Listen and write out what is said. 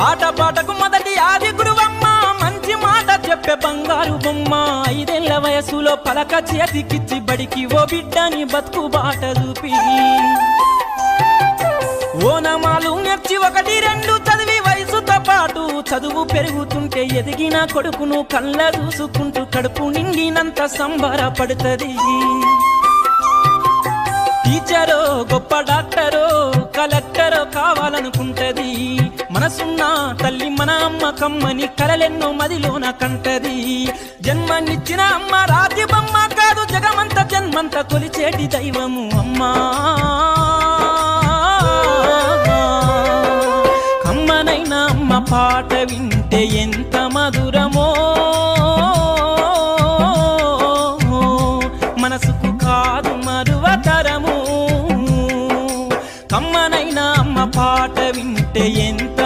ఆటపాటకు మొదటి ఆది గురువమ్మ మంచి మాట చెప్పే బంగారు బొమ్మ 5 ఏళ్ల వయసులో పలక చేతికిచ్చి బడికి ఓ బిడ్డని బతుకు బాట చూపి ఓనమాలు నేర్చి 1, 2 చదివి వయసుతో పాటు చదువు పెరుగుతుంటే ఎదిగిన కొడుకును కళ్ళ చూసుకుంటూ కడుపు నిండినంత సంబరపడుతుంది టీచరో గొప్ప డాక్టరో కలెక్టరో కావాలనుకుంటది మనసున్న తల్లి మన అమ్మ కమ్మని కలలెన్నో మదిలోన కంటది జన్మనిచ్చిన అమ్మ రాతి బొమ్మ కాదు జగమంత జన్మంత కొలిచేటి దైవము అమ్మా కమ్మనైన అమ్మ పాట వింటే ఎంత మధురమో మనసుకు కాదు మరువతరము కమ్మనైన అమ్మ పాట వింటే ఎంత